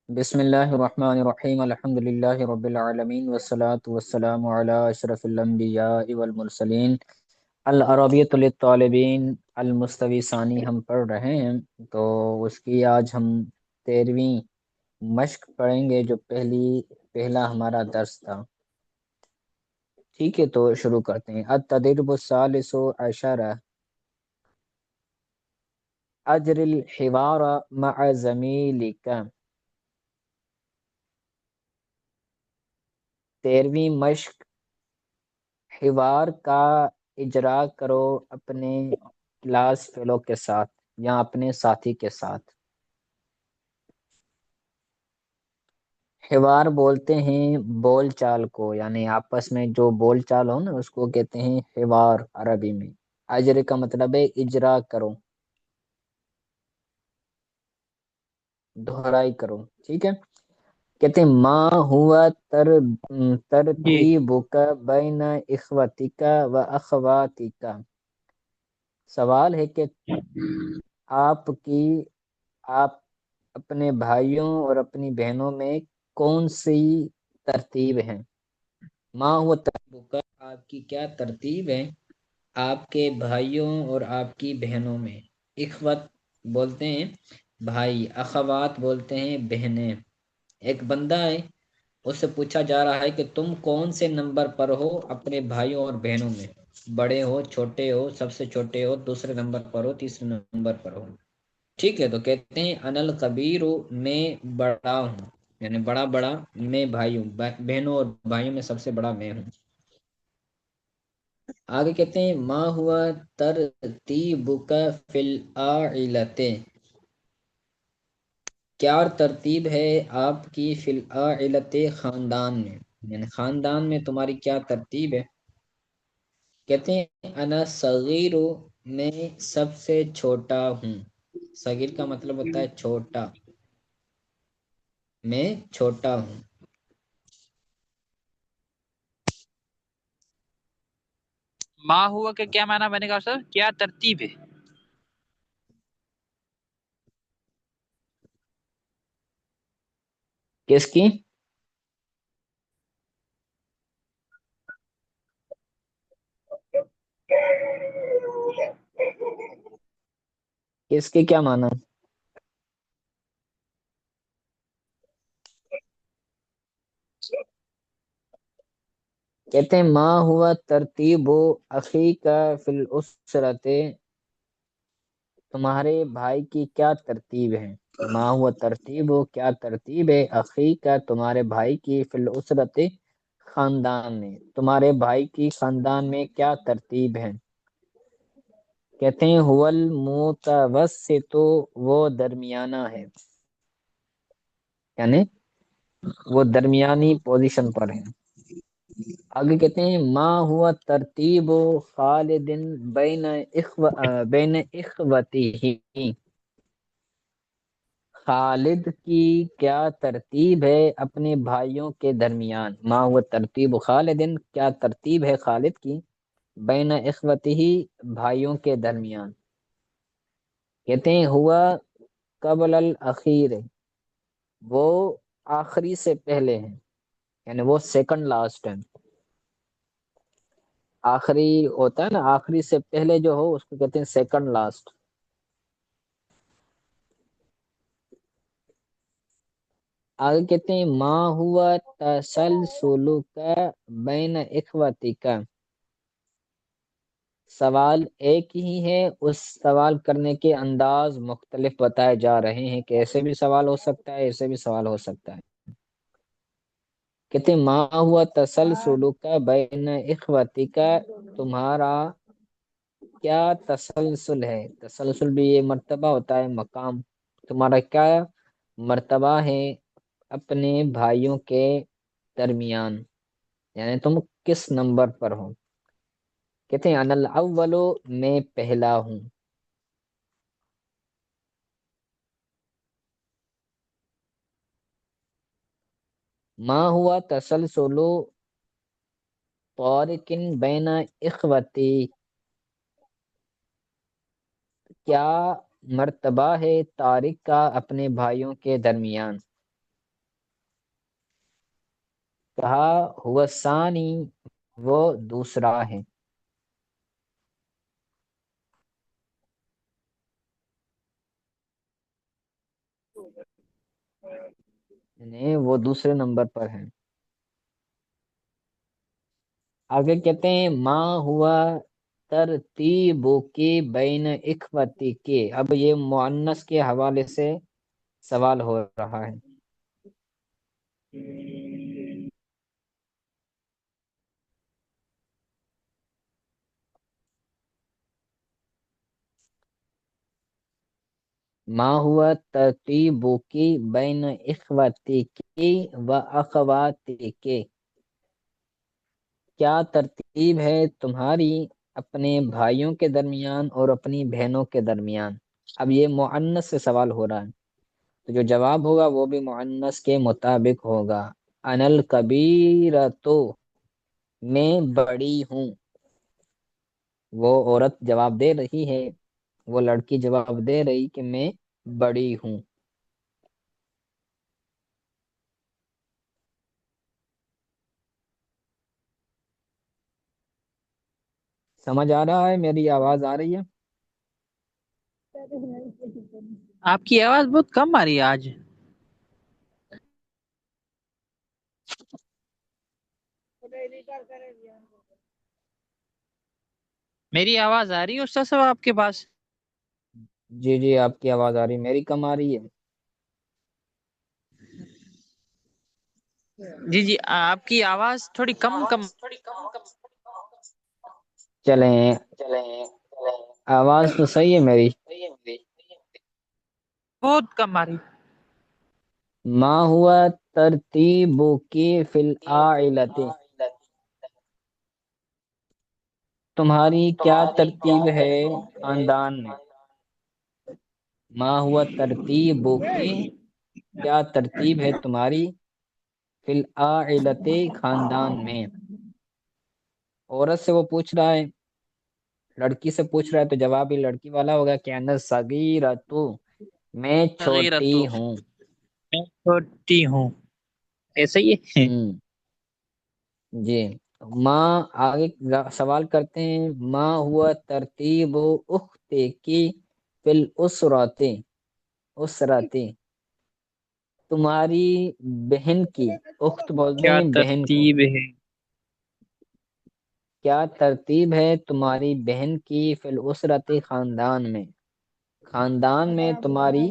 بسم اللہ الرحمن الرحیم الحمد للہ رب العالمین والصلاة والسلام علی اشرف الانبیاء والمرسلین العربیۃ للطالبین المستوی ثانی ہم پڑھ رہے ہیں، تو اس کی آج ہم 13ویں مشق پڑھیں گے جو پہلا ہمارا درس تھا۔ ٹھیک ہے، تو شروع کرتے ہیں۔ التدرب الثالث عشرہ اجر الحوار مع زمیلک۔ 13ویں مشق، حوار کا اجرا کرو اپنے کلاس فیلو کے ساتھ یا اپنے ساتھی کے ساتھ۔ حوار بولتے ہیں بول چال کو، یعنی آپس میں جو بول چال ہو نا اس کو کہتے ہیں حوار عربی میں۔ اجر کا مطلب ہے اجرا کرو، دہرائی کرو، ٹھیک ہے۔ کہتے ہیں ما ہوا جی ترتیبک بین اخوتک و اخواتک۔ سوال ہے کہ آپ کی آپ اپنے بھائیوں اور اپنی بہنوں میں کون سی ترتیب ہے؟ ما ہوا ترتیبک، آپ کی کیا ترتیب ہے آپ کے بھائیوں اور آپ کی بہنوں میں۔ اخوت بولتے ہیں بھائی، اخوات بولتے ہیں بہنیں۔ ایک بندہ ہے، اس سے پوچھا جا رہا ہے کہ تم کون سے نمبر پر ہو اپنے بھائیوں اور بہنوں میں، بڑے ہو چھوٹے ہو، سب سے چھوٹے ہو، دوسرے نمبر پر ہو، تیسرے نمبر پر ہو۔ ٹھیک ہے، تو کہتے ہیں ان الکبیر، میں بڑا ہوں، یعنی بڑا میں بھائی ہوں، بہنوں اور بھائیوں میں سب سے بڑا میں ہوں۔ آگے کہتے ہیں ما ہوا ترتیبک فی العائلۃ، کیا ترتیب ہے آپ کی فی العائلۃ، خاندان میں، یعنی خاندان میں تمہاری کیا ترتیب ہے۔ کہتے ہیں انا صغیر، میں سب سے چھوٹا ہوں۔ صغیر کا مطلب ہوتا ہے چھوٹا، میں چھوٹا ہوں۔ ما ہوا کا کیا معنی بنے گا سر؟ کیا ترتیب ہے؟ کس کی؟ کس کی کیا معنی؟ کہتے ہیں ما ہوا ترتیب اخی کا فی الاسرۃ، تمہارے بھائی کی کیا ترتیب ہے۔ ما ہوا ترتیب، کیا ترتیب ہے اخی کا تمہارے بھائی کی فی الاسرۃ، خاندان میں، تمہارے بھائی کی خاندان میں کیا ترتیب ہے۔ کہتے ہیں هو المتوسط، وہ درمیانہ ہے، یعنی وہ درمیانی پوزیشن پر ہے۔ آگے کہتے ہیں ما ہوا ترتیب خالد بین اخوته، خالد کی کیا ترتیب ہے اپنے بھائیوں کے درمیان۔ ما ہوا ترتیب خالد، کیا ترتیب ہے خالد کی بین اخوته، بھائیوں کے درمیان۔ کہتے ہیں ہوا قبل الاخیر، وہ آخری سے پہلے ہیں، یعنی وہ سیکنڈ لاسٹ ہے۔ آخری ہوتا ہے نا، آخری سے پہلے جو ہو اس کو کہتے ہیں سیکنڈ لاسٹ۔ آگے کہتے ہیں ما ہوا تسلسل کا بین اخوتی کا، سوال ایک ہی ہے، اس سوال کرنے کے انداز مختلف بتائے جا رہے ہیں کہ ایسے بھی سوال ہو سکتا ہے، ایسے بھی سوال ہو سکتا ہے۔ کہتے ہیں ما ہوا تسلسل کا بین اخوتی کا، تمہارا کیا تسلسل ہے۔ تسلسل بھی یہ مرتبہ ہوتا ہے، مقام، تمہارا کیا مرتبہ ہے اپنے بھائیوں کے درمیان، یعنی تم کس نمبر پر ہو۔ کہتے ہیں انا الاول، میں پہلا ہوں۔ ما ہوا تسلسل طارق بین اخوتی، کیا مرتبہ ہے طارق کا اپنے بھائیوں کے درمیان۔ کہا ہوا ثانی، وہ دوسرا ہے، یعنی وہ دوسرے نمبر پر ہے۔ آگے کہتے ہیں ماں ہوا ترتیب کی بین اخوتی کے، اب یہ مؤنث کے حوالے سے سوال ہو رہا ہے۔ ما ہوا ترتیب کی بین اخوتی کی و اخواتی کے، کیا ترتیب ہے تمہاری اپنے بھائیوں کے درمیان اور اپنی بہنوں کے درمیان۔ اب یہ مؤنث سے سوال ہو رہا ہے، تو جو جواب ہوگا وہ بھی مؤنث کے مطابق ہوگا۔ انا الکبیرۃ، میں بڑی ہوں، وہ عورت جواب دے رہی ہے، وہ لڑکی جواب دے رہی کہ میں بڑی ہوں۔ سمجھ آ رہا ہے؟ میری آواز آ رہی ہے؟ آپ کی آواز بہت کم آ رہی ہے آج۔ میری آواز آ رہی ہے استاد صاحب آپ کے پاس؟ جی جی، آپ کی آواز آ رہی ہے، میری کم آ رہی ہے؟ جی جی، آپ کی آواز تھوڑی کم کم۔ چلیں، آواز تو صحیح ہے میری۔ بہت کم آ رہی۔ ما ہوا ترتیب کی فی العائلۃ، تمہاری کیا ترتیب ہے خاندان میں۔ ما ہوا ترتیب کی، کیا ترتیب ہے تمہاری فی العائلۃ، خاندان میں۔ عورت سے وہ پوچھ رہا ہے، لڑکی سے پوچھ رہا ہے، تو جواب ہی لڑکی والا ہوگا کہ انا صغیرۃ، میں صغیرہ چھوٹی تو ہوں۔ میں چھوٹی ہوں، ایسا ہی ہے۔ جی، ماں آگے سوال کرتے ہیں، ماں ہوا ترتیب اخت کی فی الاسرۃ، اسرتی، تمہاری بہن کی، اخت بولتے کیا ہیں بہن کو، ترتیب ہے کیا ترتیب ہے تمہاری بہن کی فی الاسرۃ، خاندان میں، خاندان میں تمہاری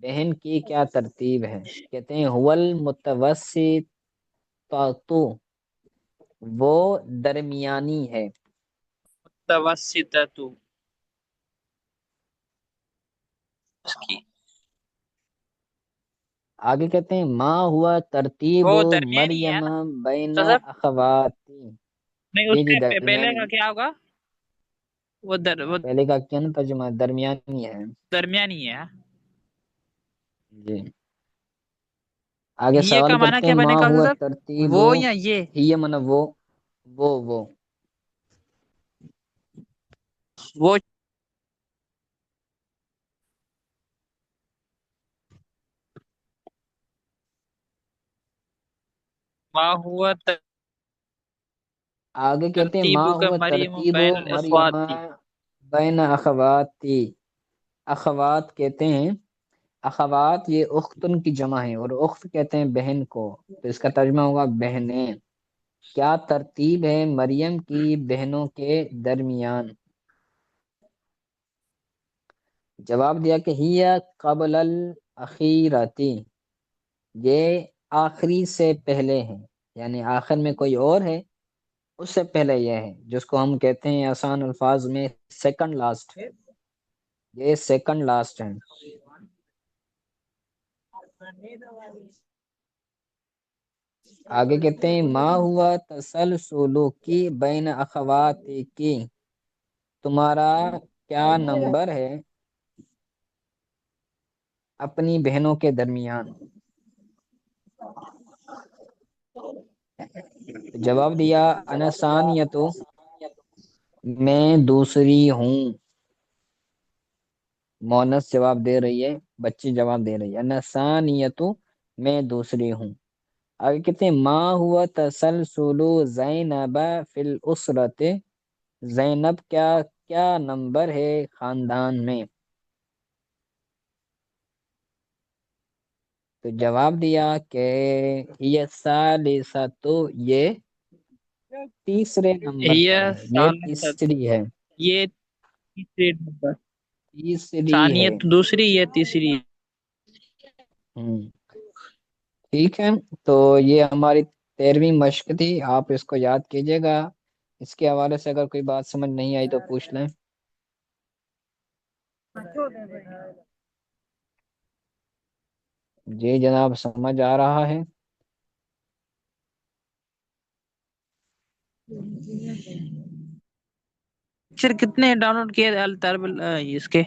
بہن کی کیا ترتیب ہے۔ کہتے ہیں هو المتوسط، وہ درمیانی ہے۔ متوسطہ تو اس کی آگے کہتے ہیں ما ہوا ترتیب وہ درمیانی ہے مریم نا بین استاد صاحب؟ اخواتی۔ نہیں، جی اس جی، کے پہلے درمیانی، کا کیا ہوگا؟ وہ پہلے کا کیا نا ترجمہ درمیانی ہے۔ درمیانی ہے۔ جی، آگے یہ سوال کا معنی کرتے ہیں کیا ما بنے گا ہوا استاد صاحب؟ ترتیب، وہ یا یہ؟ ہی من وہ وہ ما ہوا آگے کہتے ہیں ترتیب ما کا ہوا مریم ترتیب بین مریم الاخواتی۔ بین اخواتی، اخوات کہتے ہیں، اخوات یہ اختن کی جمع ہے، اور اخت کہتے ہیں بہن کو، تو اس کا ترجمہ ہوگا بہنیں۔ کیا ترتیب ہے مریم کی بہنوں کے درمیان۔ جواب دیا کہ ہی قبل الاخیرتی، یہ آخری سے پہلے ہے، یعنی آخر میں کوئی اور ہے، اس سے پہلے یہ ہے، جس کو ہم کہتے ہیں آسان الفاظ میں سیکنڈ لاسٹ، یہ سیکنڈ لاسٹ ہے۔ آگے کہتے ہیں ما ہوا تسلسل کی بین اخواتی کی، تمہارا کیا نمبر ہے اپنی بہنوں کے درمیان۔ جواب دیا انا ثانیۃ، میں دوسری ہوں، مونس جواب دے رہی ہے، بچی جواب دے رہی ہے، انا ثانیۃ، میں دوسری ہوں۔ آگے کہتے ہیں ما ہوا تسلسل زینب فی الاسرت، زینب کیا کیا نمبر ہے خاندان میں؟ تو جواب دیا کہ یہ ثالثۃ، یہ تیسرے نمبر پر یہ ہے، یہ ثالث، تیسری ہے، یہ تیسری نمبر، تیسری ہے۔ ثانیت دوسری، یہ تیسری۔ ہوں، ٹھیک ہے، تو یہ ہماری 13ویں مشق تھی، آپ اس کو یاد کیجئے گا۔ اس کے حوالے سے اگر کوئی بات سمجھ نہیں آئی تو پوچھ لیں۔ جی جناب، سمجھ آ رہا ہے؟ پھر کتنے ڈاؤن لوڈ کیے اس کے؟